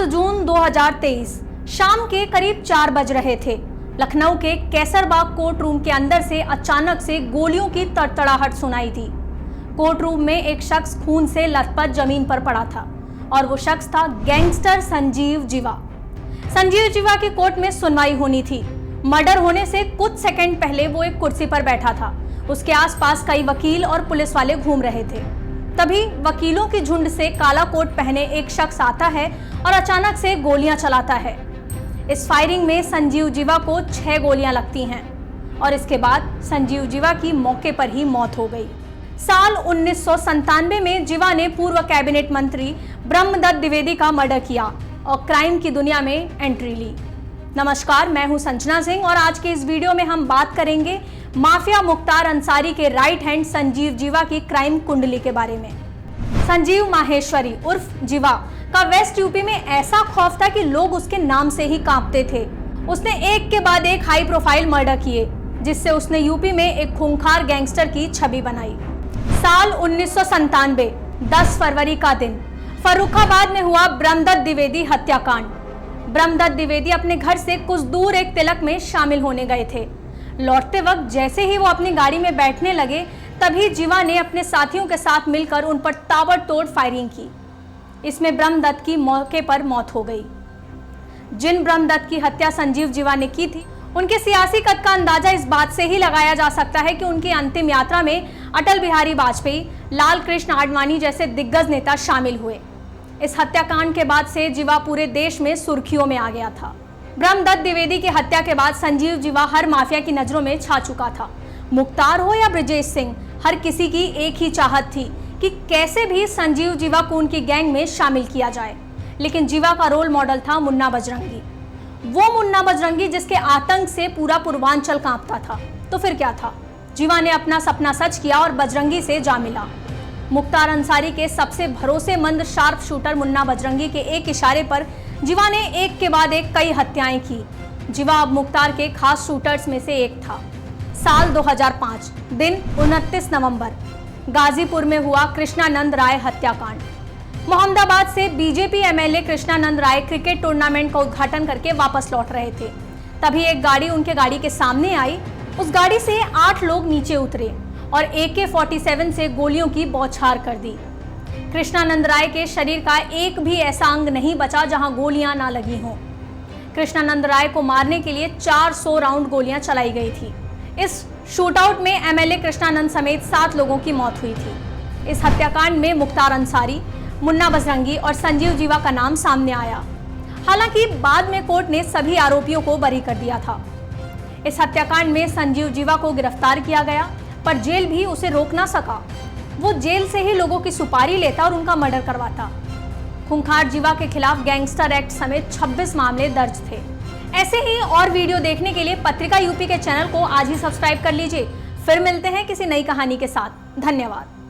7 जून 2023 शाम के करीब 4 बज रहे थे। लखनऊ के कैसरबाग कोर्ट रूम के अंदर से अचानक से गोलियों की तड़तड़ाहट सुनाई दी। कोर्ट रूम में एक शख्स खून से लथपथ जमीन पर पड़ा था और वो शख्स था गैंगस्टर संजीव जीवा। संजीव जीवा की कोर्ट में सुनवाई होनी थी। मर्डर होने से कुछ सेकंड पहले वो एक कुर्सी पर बैठा था। उसके आसपास कई वकील और पुलिस वाले घूम रहे थे। तभी वकीलों की झुंड से काला कोट पहने एक शख्स आता है और अचानक से गोलियां चलाता है। इस फायरिंग में संजीव जीवा को 6 गोलियां लगती हैं और इसके बाद संजीव जीवा की मौके पर ही मौत हो गई। साल 1997 में जीवा ने पूर्व कैबिनेट मंत्री ब्रह्मदत्त द्विवेदी का मर्डर किया और क्राइम की दुनिया में एंट्री ली। नमस्कार, मैं हूं संजना सिंह और आज के इस वीडियो में हम बात करेंगे माफिया मुख्तार अंसारी के राइट हैंड संजीव जीवा की क्राइम कुंडली के बारे में। संजीव माहेश्वरी उर्फ जीवा का वेस्ट यूपी में ऐसा खौफ था कि लोग उसके नाम से ही कांपते थे। उसने एक के बाद एक हाई प्रोफाइल मर्डर किए, जिससे उसने यूपी में एक खूंखार गैंगस्टर की छवि बनाई। साल 1997 10 फरवरी का दिन फर्रुखाबाद में हुआ ब्रह्मदत्त द्विवेदी हत्याकांड। ब्रह्मदत्त द्विवेदी अपने घर से कुछ दूर एक तिलक में शामिल होने गए थे। लौटते वक्त जैसे ही वो अपनी गाड़ी में बैठने लगे, तभी जीवा ने अपने साथियों के साथ मिलकर उन पर ताबड़तोड़ फायरिंग की। इसमें ब्रह्मदत्त की मौके पर मौत हो गई। जिन ब्रह्मदत्त की हत्या संजीव जीवा ने की थी, उनके सियासी कद का अंदाजा इस बात से ही लगाया जा सकता है कि उनकी अंतिम यात्रा में अटल बिहारी वाजपेयी, लाल कृष्ण आडवाणी जैसे दिग्गज नेता शामिल हुए। इस हत्याकांड के बाद से जीवा पूरे देश में सुर्खियों में आ गया था। ब्रह्मदत्त द्विवेदी की हत्या के बाद संजीव जीवा हर माफिया की नजरों में छा चुका था। मुख्तार हो या ब्रजेश सिंह, हर किसी की एक ही चाहत थी कि कैसे भी संजीव जीवा को उनकी गैंग में शामिल किया जाए। लेकिन जीवा का रोल मॉडल था मुन्ना बजरंगी। वो मुन्ना बजरंगी जिसके आतंक से पूरा पूर्वांचल कांपता था। तो फिर क्या था, जीवा ने अपना सपना सच किया और बजरंगी से जा मिला। मुख्तार अंसारी के सबसे भरोसेमंद शार्प शूटर मुन्ना बजरंगी के एक इशारे पर जीवा ने एक के बाद एक कई हत्याएं की। जीवा अब मुख्तार के खास शूटर्स में से एक था। साल 2005 दिन 29 नवंबर गाजीपुर में हुआ कृष्णानंद राय हत्याकांड। मोहम्मदाबाद से BJP MLA Krishnanand Rai cricket tournament का उद्घाटन करके वापस लौट रहे थे। तभी एक गाड़ी उनके गाड़ी के सामने आई। उस गाड़ी से 8 लोग नीचे उतरे और AK-47 से गोलियों की बौछार कर दी। कृष्णानंद राय के शरीर का एक भी ऐसा अंग नहीं बचा जहां गोलियां ना लगी हों। कृष्णानंद राय को मारने के लिए 400 राउंड गोलियां चलाई गई थी। इस शूटआउट में एमएलए कृष्णानंद समेत 7 लोगों की मौत हुई थी। इस हत्याकांड में मुख्तार अंसारी, मुन्ना बजरंगी और संजीव जीवा का नाम सामने आया। हालांकि बाद में कोर्ट ने सभी आरोपियों को बरी कर दिया था। इस हत्याकांड में संजीव जीवा को गिरफ्तार किया गया, पर जेल भी उसे रोक ना सका। वो जेल से ही लोगों की सुपारी लेता और उनका मर्डर करवाता। खूंखार जीवा के खिलाफ गैंगस्टर एक्ट समेत 26 मामले दर्ज थे। ऐसे ही और वीडियो देखने के लिए पत्रिका यूपी के चैनल को आज ही सब्सक्राइब कर लीजिए। फिर मिलते हैं किसी नई कहानी के साथ। धन्यवाद।